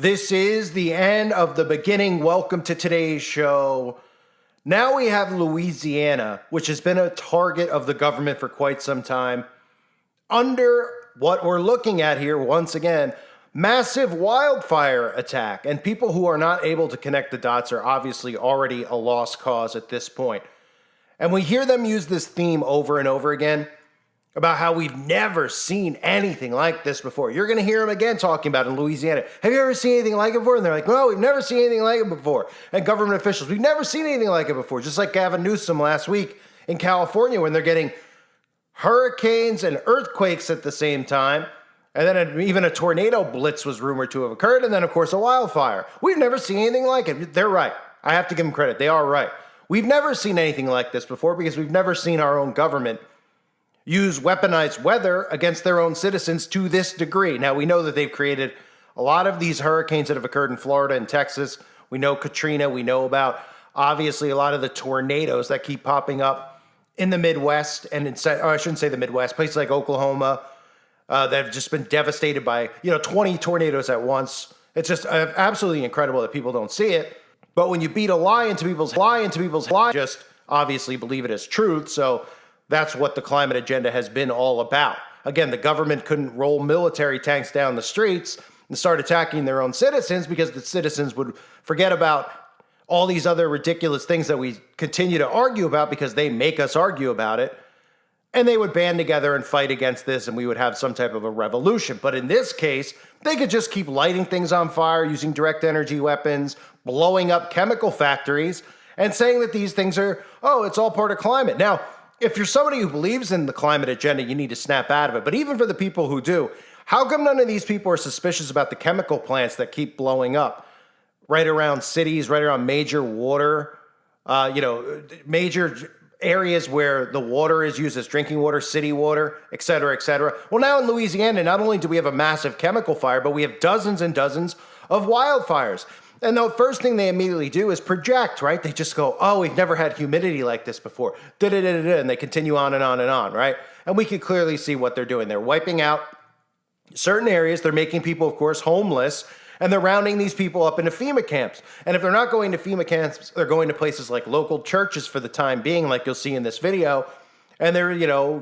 This is the end of the beginning. Welcome to today's show. Now we have Louisiana, which has been a target of the government for quite some time, under what we're looking at here, once again, massive wildfire attack. And people who are not able to connect the dots are obviously already a lost cause at this point. And we hear them use this theme over and over again about how we've never seen anything like this before. You're going to hear them again talking about it in Louisiana. Have you ever seen anything like it before? And they're like, no, we've never seen anything like it before. And government officials, we've never seen anything like it before. Just like Gavin Newsom last week in California when they're getting hurricanes and earthquakes at the same time. And then even a tornado blitz was rumored to have occurred. And then, of course, a wildfire. We've never seen anything like it. They're right. I have to give them credit. They are right. We've never seen anything like this before because we've never seen our own government use weaponized weather against their own citizens to this degree. Now, we know that they've created a lot of these hurricanes that have occurred in Florida and Texas. We know Katrina. We know about, obviously, a lot of the tornadoes that keep popping up in the Midwest. And I shouldn't say the Midwest, places like Oklahoma that have just been devastated by, 20 tornadoes at once. It's just absolutely incredible that people don't see it. But when you beat a lie into people's lie, just obviously believe it as truth. So that's what the climate agenda has been all about. Again, the government couldn't roll military tanks down the streets and start attacking their own citizens because the citizens would forget about all these other ridiculous things that we continue to argue about because they make us argue about it. And they would band together and fight against this, and we would have some type of a revolution. But in this case, they could just keep lighting things on fire, using direct energy weapons, blowing up chemical factories, and saying that these things are, it's all part of climate. Now, if you're somebody who believes in the climate agenda, you need to snap out of it. But even for the people who do, how come none of these people are suspicious about the chemical plants that keep blowing up right around cities, right around major water, major areas where the water is used as drinking water, city water, et cetera, et cetera? Well, now in Louisiana, not only do we have a massive chemical fire, but we have dozens and dozens of wildfires. And the first thing they immediately do is project, right? They just go, we've never had humidity like this before. Da-da-da-da-da, and they continue on and on and on, right? And we can clearly see what they're doing. They're wiping out certain areas. They're making people, of course, homeless. And they're rounding these people up into FEMA camps. And if they're not going to FEMA camps, they're going to places like local churches for the time being, like you'll see in this video. And they're,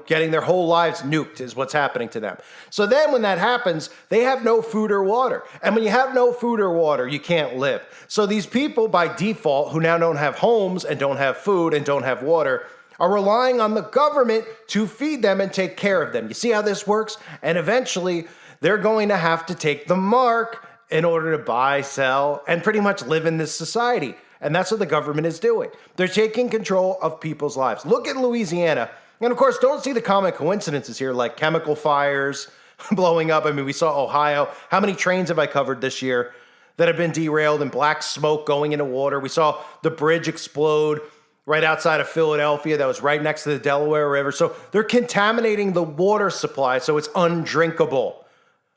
getting their whole lives nuked is what's happening to them. So then when that happens, they have no food or water. And when you have no food or water, you can't live. So these people by default who now don't have homes and don't have food and don't have water are relying on the government to feed them and take care of them. You see how this works? And eventually they're going to have to take the mark in order to buy, sell, and pretty much live in this society. And that's what the government is doing. They're taking control of people's lives. Look at Louisiana. And of course, don't see the common coincidences here, like chemical fires blowing up. I mean, we saw Ohio. How many trains have I covered this year that have been derailed and black smoke going into water? We saw the bridge explode right outside of Philadelphia that was right next to the Delaware River. So they're contaminating the water supply so it's undrinkable.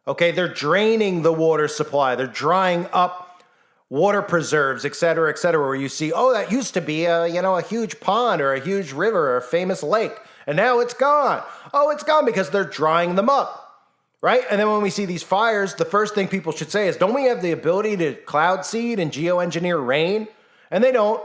Okay, they're draining the water supply. They're drying up water preserves, et cetera, where you see, that used to be a huge pond or a huge river or a famous lake. And now it's gone. It's gone because they're drying them up, right? And then when we see these fires, the first thing people should say is, don't we have the ability to cloud seed and geoengineer rain? And they don't,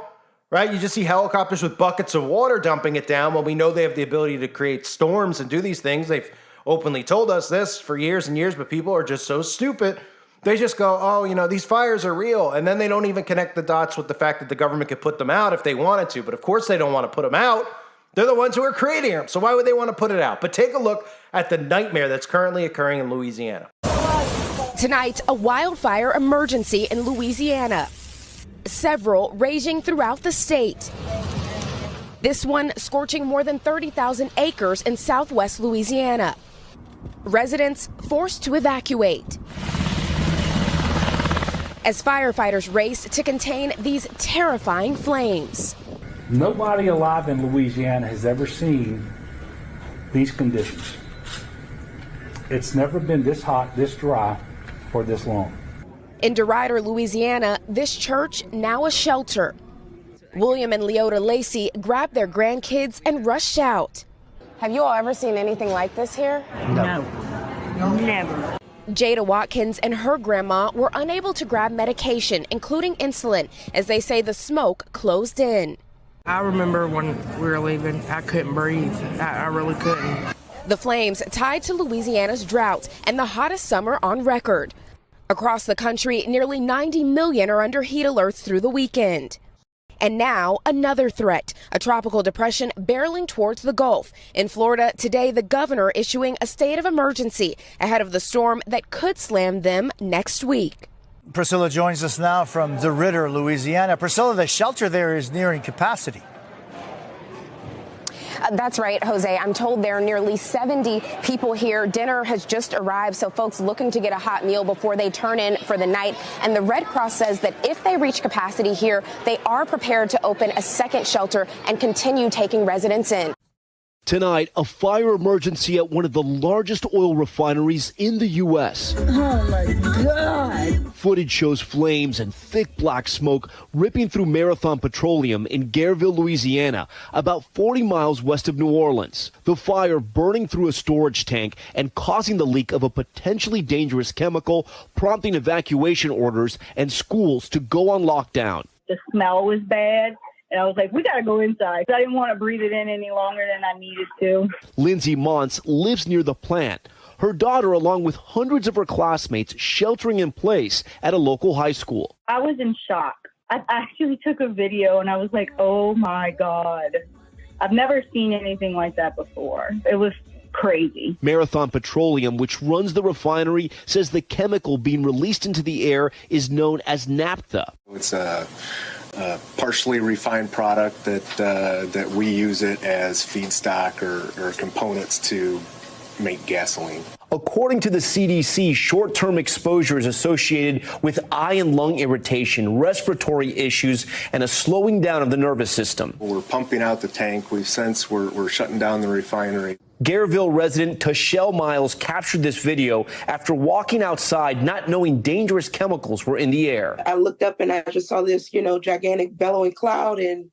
right? You just see helicopters with buckets of water dumping it down when we know they have the ability to create storms and do these things. They've openly told us this for years and years, but people are just so stupid. They just go, these fires are real. And then they don't even connect the dots with the fact that the government could put them out if they wanted to. But of course they don't want to put them out. They're the ones who are creating them. So why would they want to put it out? But take a look at the nightmare that's currently occurring in Louisiana. Tonight, a wildfire emergency in Louisiana. Several raging throughout the state. This one scorching more than 30,000 acres in southwest Louisiana. Residents forced to evacuate as firefighters race to contain these terrifying flames. Nobody alive in Louisiana has ever seen these conditions. It's never been this hot, this dry, or this long. In DeRuyter, Louisiana, this church now a shelter. William and Leota Lacey grabbed their grandkids and rushed out. Have you all ever seen anything like this here? No, never. Jada Watkins and her grandma were unable to grab medication, including insulin, as they say the smoke closed in. I remember when we were leaving, I couldn't breathe. I really couldn't. The flames tied to Louisiana's drought and the hottest summer on record. Across the country, nearly 90 million are under heat alerts through the weekend. And now, another threat, a tropical depression barreling towards the Gulf. In Florida, today, the governor issuing a state of emergency ahead of the storm that could slam them next week. Priscilla joins us now from DeRidder, Louisiana. Priscilla, the shelter there is nearing capacity. That's right, Jose. I'm told there are nearly 70 people here. Dinner has just arrived, so folks looking to get a hot meal before they turn in for the night. And the Red Cross says that if they reach capacity here, they are prepared to open a second shelter and continue taking residents in. Tonight, a fire emergency at one of the largest oil refineries in the U.S. Oh, my God. Footage shows flames and thick black smoke ripping through Marathon Petroleum in Garyville, Louisiana, about 40 miles west of New Orleans. The fire burning through a storage tank and causing the leak of a potentially dangerous chemical, prompting evacuation orders and schools to go on lockdown. The smell was bad. And I was like, we got to go inside. I didn't want to breathe it in any longer than I needed to. Lindsay Montz lives near the plant. Her daughter, along with hundreds of her classmates, sheltering in place at a local high school. I was in shock. I actually took a video and I was like, oh, my God. I've never seen anything like that before. It was crazy. Marathon Petroleum, which runs the refinery, says the chemical being released into the air is known as naphtha. It's a partially refined product that we use it as feedstock or components to make gasoline. According to the CDC, short-term exposure is associated with eye and lung irritation, respiratory issues, and a slowing down of the nervous system. We're pumping out the tank. We're shutting down the refinery. Garyville resident Tashelle Miles captured this video after walking outside not knowing dangerous chemicals were in the air. I looked up and I just saw this, gigantic bellowing cloud, and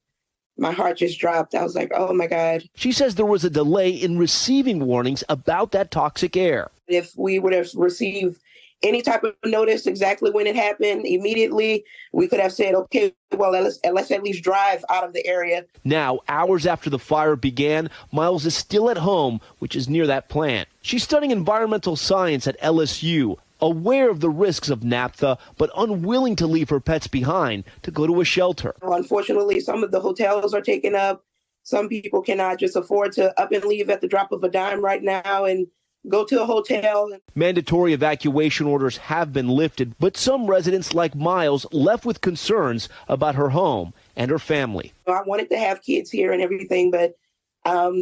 my heart just dropped. I was like, oh, my God. She says there was a delay in receiving warnings about that toxic air. If we would have received any type of notice exactly when it happened immediately, we could have said, okay, well, let's at least drive out of the area. Now, hours after the fire began, Miles is still at home, which is near that plant. She's studying environmental science at LSU, aware of the risks of naphtha, but unwilling to leave her pets behind to go to a shelter. Unfortunately, some of the hotels are taken up. Some people cannot just afford to up and leave at the drop of a dime right now and go to a hotel. Mandatory evacuation orders have been lifted, but some residents like Miles left with concerns about her home and her family. I wanted to have kids here and everything, but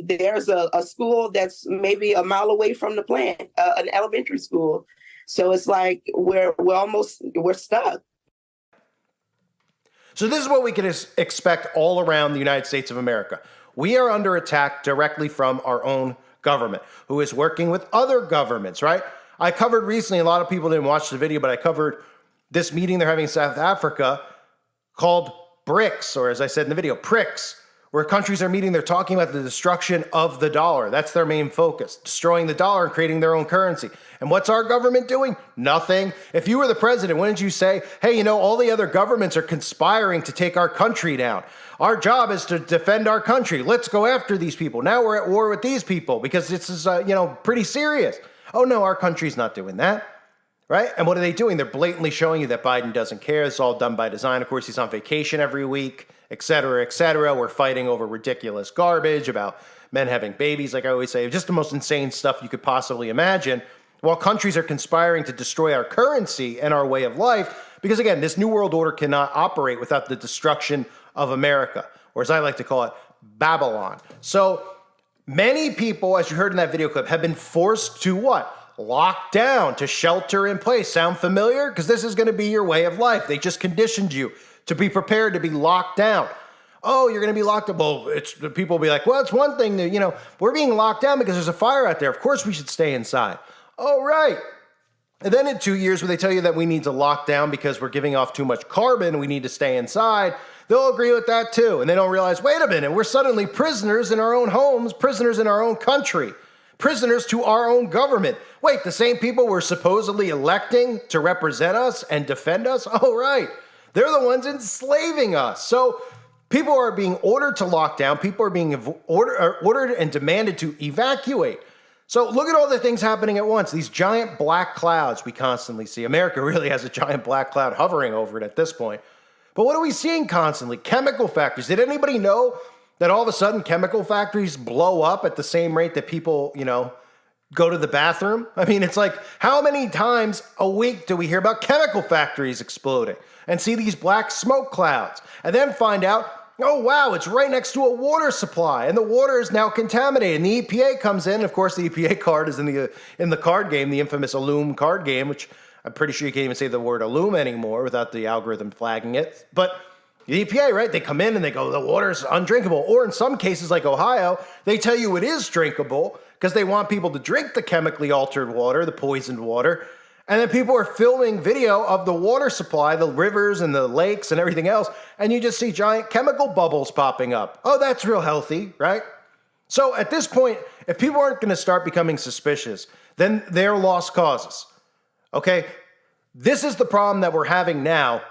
there's a school that's maybe a mile away from the plant, an elementary school. So it's like we're stuck. So this is what we can expect all around the United States of America. We are under attack directly from our own government, who is working with other governments, right? I covered recently, a lot of people didn't watch the video, but I covered this meeting they're having in South Africa called BRICS, or as I said in the video, PRICS, where countries are meeting. They're talking about the destruction of the dollar. That's their main focus, destroying the dollar and creating their own currency. And what's our government doing? Nothing. If you were the president, wouldn't you say, hey, all the other governments are conspiring to take our country down. Our job is to defend our country. Let's go after these people. Now we're at war with these people because this is, pretty serious. Oh, no, our country's not doing that. Right? And what are they doing? They're blatantly showing you that Biden doesn't care. It's all done by design. Of course, he's on vacation every week, et cetera, et cetera. We're fighting over ridiculous garbage about men having babies, like I always say, just the most insane stuff you could possibly imagine, while countries are conspiring to destroy our currency and our way of life. Because again, this New World Order cannot operate without the destruction of America, or as I like to call it, Babylon. So many people, as you heard in that video clip, have been forced to what? Locked down, to shelter in place. Sound familiar? Because this is going to be your way of life. They just conditioned you to be prepared to be locked down. Oh, you're going to be locked up. Well, people will be like, well, it's one thing that, we're being locked down because there's a fire out there. Of course we should stay inside. Oh, right. And then in 2 years, when they tell you that we need to lock down because we're giving off too much carbon, we need to stay inside, they'll agree with that too. And they don't realize, wait a minute, we're suddenly prisoners in our own homes, prisoners in our own country. Prisoners to our own government. Wait, the same people we're supposedly electing to represent us and defend us? Oh, right. They're the ones enslaving us. So people are being ordered to lock down. People are being ordered and demanded to evacuate. So look at all the things happening at once. These giant black clouds we constantly see. America really has a giant black cloud hovering over it at this point. But what are we seeing constantly? Chemical factories. Did anybody know that all of a sudden chemical factories blow up at the same rate that people, go to the bathroom? I mean, it's like, how many times a week do we hear about chemical factories exploding and see these black smoke clouds and then find out, oh, wow, it's right next to a water supply and the water is now contaminated. And the EPA comes in. Of course, the EPA card is in the card game, the infamous Illume card game, which I'm pretty sure you can't even say the word Illume anymore without the algorithm flagging it. But the EPA, right, they come in and they go, the water's undrinkable. Or in some cases like Ohio, they tell you it is drinkable because they want people to drink the chemically altered water, the poisoned water. And then people are filming video of the water supply, the rivers and the lakes and everything else, and you just see giant chemical bubbles popping up. Oh, that's real healthy, right? So at this point, if people aren't going to start becoming suspicious, then they're lost causes, okay? This is the problem that we're having now,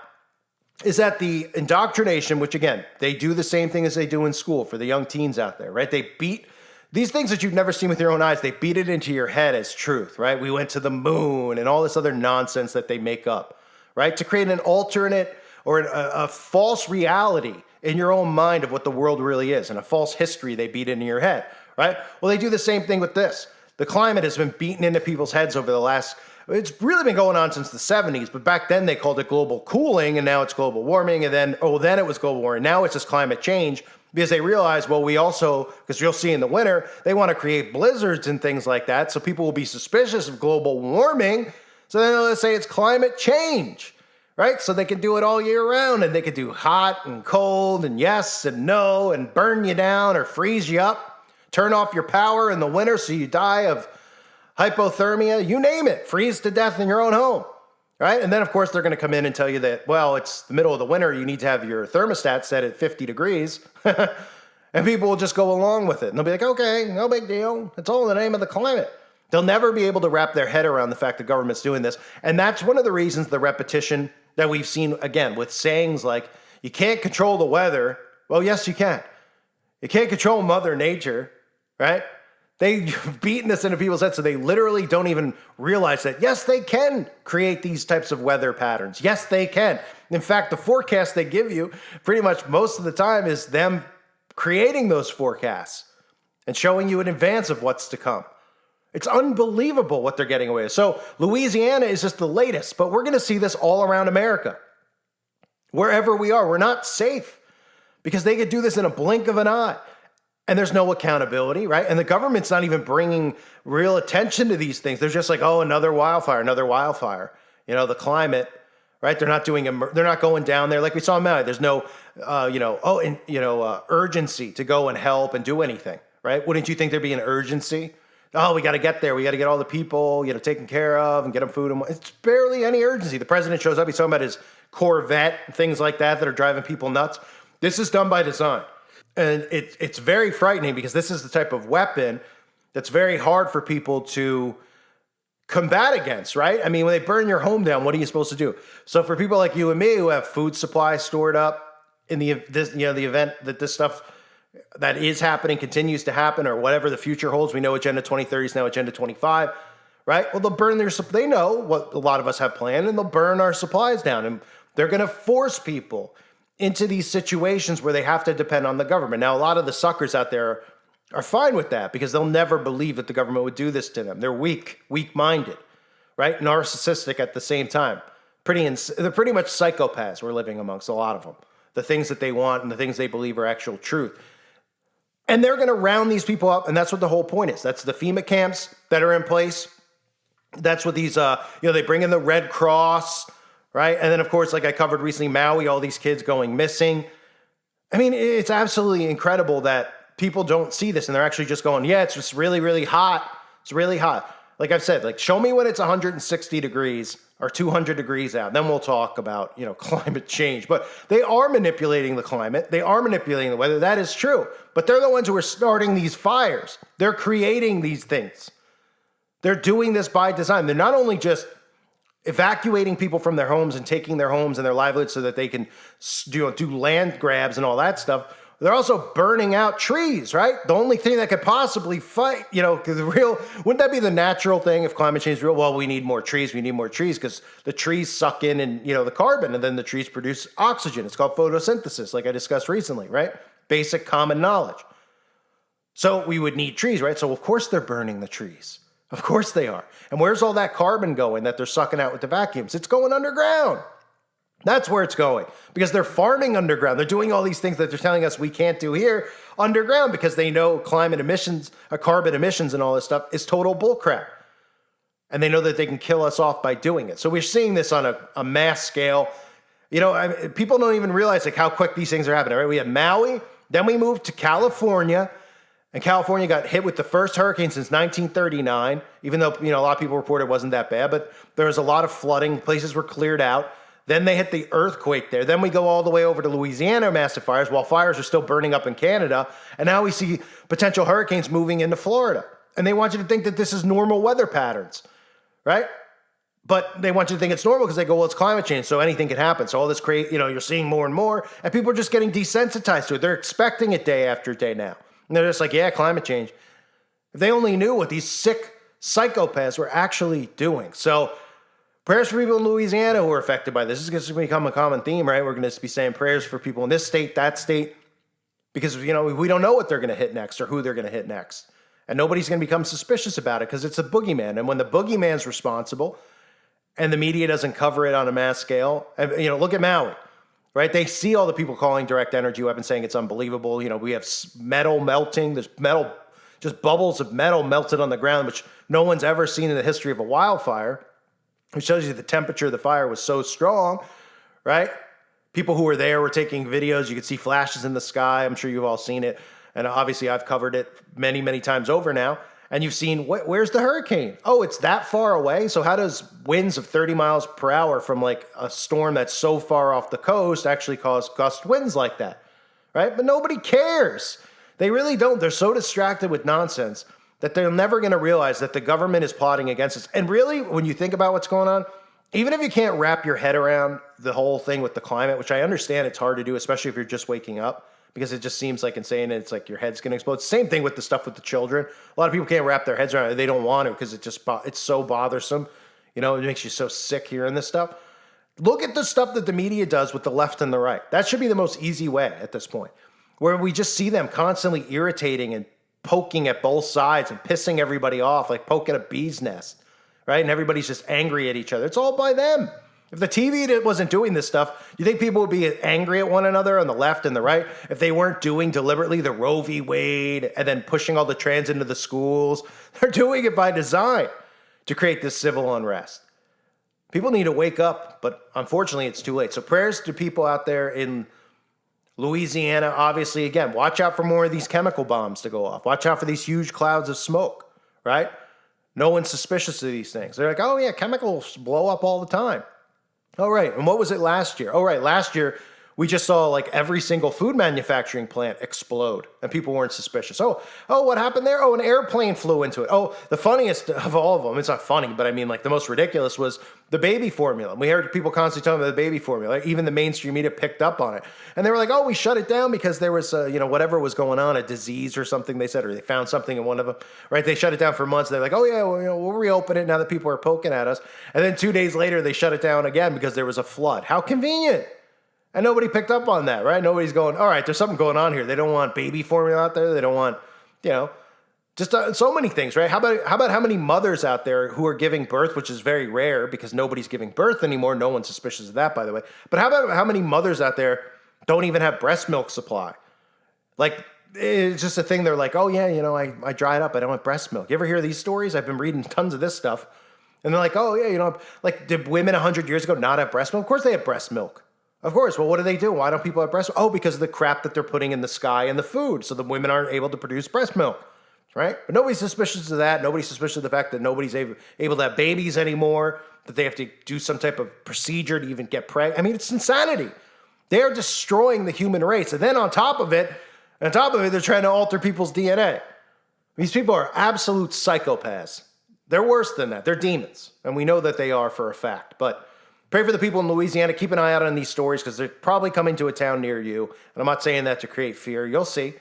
is that the indoctrination, which again, they do the same thing as they do in school for the young teens out there, right? They beat these things that you've never seen with your own eyes, they beat it into your head as truth, right? We went to the moon and all this other nonsense that they make up, right? To create an alternate or a false reality in your own mind of what the world really is, and a false history they beat into your head, right? Well, they do the same thing with this. The climate has been beaten into people's heads over the last, it's really been going on since the 70s, but back then they called it global cooling, and now it's global warming, and then it was global warming. Now it's just climate change, because they realize, well, we also, because you'll see in the winter, they want to create blizzards and things like that, so people will be suspicious of global warming, so then they'll say it's climate change, right? So they can do it all year round, and they can do hot and cold and yes and no and burn you down or freeze you up, turn off your power in the winter so you die of hypothermia, you name it, freeze to death in your own home, right? And then, of course, they're going to come in and tell you that, well, it's the middle of the winter, you need to have your thermostat set at 50 degrees, and people will just go along with it. And they'll be like, okay, no big deal. It's all in the name of the climate. They'll never be able to wrap their head around the fact the government's doing this. And that's one of the reasons the repetition that we've seen, again, with sayings like, you can't control the weather. Well, yes, you can. You can't control Mother Nature, right? They've beaten this into people's heads so they literally don't even realize that, yes, they can create these types of weather patterns. Yes, they can. In fact, the forecast they give you pretty much most of the time is them creating those forecasts and showing you in advance of what's to come. It's unbelievable what they're getting away with. So Louisiana is just the latest, but we're going to see this all around America. Wherever we are, we're not safe because they could do this in a blink of an eye. And there's no accountability, right? And the government's not even bringing real attention to these things. They're just like, oh, another wildfire, another wildfire. You know, the climate, right? They're not doing, they're not going down there like we saw in Maui. There's no, urgency to go and help and do anything, right? Wouldn't you think there'd be an urgency? Oh, we got to get there. We got to get all the people, taken care of and get them food. It's barely any urgency. The president shows up. He's talking about his Corvette, things like that are driving people nuts. This is done by design. And it's very frightening because this is the type of weapon that's very hard for people to combat against, right? I mean, when they burn your home down, what are you supposed to do? So for people like you and me who have food supply stored up in the event that this stuff that is happening continues to happen or whatever the future holds, we know Agenda 2030 is now Agenda 25, right? Well, they'll burn they know what a lot of us have planned, and they'll burn our supplies down, and they're going to force people into these situations where they have to depend on the government. Now, a lot of the suckers out there are fine with that because they'll never believe that the government would do this to them. They're weak-minded, right? Narcissistic at the same time. They're pretty much psychopaths we're living amongst, a lot of them. The things that they want and the things they believe are actual truth. And they're going to round these people up, and that's what the whole point is. That's the FEMA camps that are in place. That's what these, they bring in the Red Cross, right? And then, of course, like I covered recently, Maui, all these kids going missing. I mean, it's absolutely incredible that people don't see this and they're actually just going, yeah, it's just really, really hot. It's really hot. Like I've said, show me when it's 160 degrees, or 200 degrees out. Then we'll talk about, climate change. But they are manipulating the climate. They are manipulating the weather. That is true. But they're the ones who are starting these fires. They're creating these things. They're doing this by design. They're not only just evacuating people from their homes and taking their homes and their livelihoods so that they can do land grabs and all that stuff. They're also burning out trees, right? The only thing that could possibly fight, wouldn't that be the natural thing if climate change is real? Well, we need more trees. We need more trees because the trees suck in and, the carbon, and then the trees produce oxygen. It's called photosynthesis, like I discussed recently, right? Basic common knowledge. So we would need trees, right? So of course they're burning the trees. Of course they are. And where's all that carbon going that they're sucking out with the vacuums? It's going underground. That's where it's going because they're farming underground. They're doing all these things that they're telling us we can't do here underground because they know climate emissions, carbon emissions and all this stuff is total bullcrap. And they know that they can kill us off by doing it. So we're seeing this on a mass scale. People don't even realize how quick these things are happening, right? We had Maui, then we moved to California, and California got hit with the first hurricane since 1939, even though, a lot of people reported it wasn't that bad, but there was a lot of flooding. Places were cleared out. Then they hit the earthquake there. Then we go all the way over to Louisiana, massive fires, while fires are still burning up in Canada. And now we see potential hurricanes moving into Florida. And they want you to think that this is normal weather patterns, right? But they want you to think it's normal because they go, well, it's climate change, so anything can happen. So all this you're seeing more and more, and people are just getting desensitized to it. They're expecting it day after day now. And they're just like, yeah, climate change. If they only knew what these sick psychopaths were actually doing. So prayers for people in Louisiana who are affected by this. This is going to become a common theme, right? We're going to be saying prayers for people in this state, that state, because, we don't know what they're going to hit next or who they're going to hit next. And nobody's going to become suspicious about it because it's a boogeyman. And when the boogeyman's responsible and the media doesn't cover it on a mass scale, and, look at Maui, right? They see all the people calling direct energy weapons saying it's unbelievable. We have metal melting. There's metal, just bubbles of metal melted on the ground, which no one's ever seen in the history of a wildfire. It shows you the temperature of the fire was so strong, right? People who were there were taking videos. You could see flashes in the sky. I'm sure you've all seen it. And obviously I've covered it many, many times over now. And you've seen, where's the hurricane? Oh, it's that far away? So how does winds of 30 miles per hour from like a storm that's so far off the coast actually cause gust winds like that, right? But nobody cares. They really don't. They're so distracted with nonsense that they're never going to realize that the government is plotting against us. And really, when you think about what's going on, even if you can't wrap your head around the whole thing with the climate, which I understand it's hard to do, especially if you're just waking up, because it just seems like insane and it's like your head's going to explode. Same thing with the stuff with the children. A lot of people can't wrap their heads around it. They don't want to because it's so bothersome. It makes you so sick hearing this stuff. Look at the stuff that the media does with the left and the right. That should be the most easy way at this point, where we just see them constantly irritating and poking at both sides and pissing everybody off, like poking a bee's nest, right? And everybody's just angry at each other. It's all by them. If the TV wasn't doing this stuff, you think people would be angry at one another on the left and the right if they weren't doing deliberately the Roe v. Wade and then pushing all the trans into the schools? They're doing it by design to create this civil unrest. People need to wake up, but unfortunately it's too late. So prayers to people out there in Louisiana. Obviously, again, watch out for more of these chemical bombs to go off. Watch out for these huge clouds of smoke, right? No one's suspicious of these things. They're like, oh yeah, chemicals blow up all the time. Oh, right. And what was it last year? Oh, right. Last year, we just saw like every single food manufacturing plant explode and people weren't suspicious. Oh, what happened there? Oh, an airplane flew into it. Oh, the funniest of all of them, it's not funny, but I mean like the most ridiculous was the baby formula. We heard people constantly talking about the baby formula. Even the mainstream media picked up on it. And they were like, oh, we shut it down because there was, whatever was going on, a disease or something they said, or they found something in one of them, right? They shut it down for months. They're like, oh yeah, we'll reopen it now that people are poking at us. And then 2 days later, they shut it down again because there was a flood. How convenient. And nobody picked up on that, right? Nobody's going, all right, there's something going on here. They don't want baby formula out there. They don't want, just so many things, right? How about how many mothers out there who are giving birth, which is very rare because nobody's giving birth anymore. No one's suspicious of that, by the way. But how about how many mothers out there don't even have breast milk supply? Like, it's just a thing. They're like, oh yeah, I dried up. I don't have breast milk. You ever hear these stories? I've been reading tons of this stuff. And they're like, oh yeah, like did women 100 years ago not have breast milk? Of course they have breast milk. Of course. Well, what do they do? Why don't people have breast milk? Oh, because of the crap that they're putting in the sky and the food. So the women aren't able to produce breast milk. right? But nobody's suspicious of that. Nobody's suspicious of the fact that nobody's able to have babies anymore, that they have to do some type of procedure to even get pregnant. I mean, it's insanity. They are destroying the human race. And then on top of it, they're trying to alter people's DNA. These people are absolute psychopaths. They're worse than that. They're demons. And we know that they are for a fact. But pray for the people in Louisiana. Keep an eye out on these stories because they're probably coming to a town near you. And I'm not saying that to create fear. You'll see.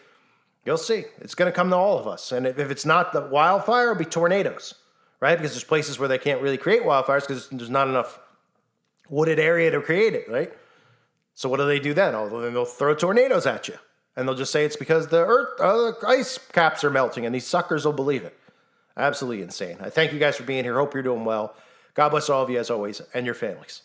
You'll see. It's going to come to all of us. And if it's not the wildfire, it'll be tornadoes, right? Because there's places where they can't really create wildfires because there's not enough wooded area to create it, right? So what do they do then? Oh, then they'll throw tornadoes at you. And they'll just say it's because the ice caps are melting, and these suckers will believe it. Absolutely insane. I thank you guys for being here. Hope you're doing well. God bless all of you as always, and your families.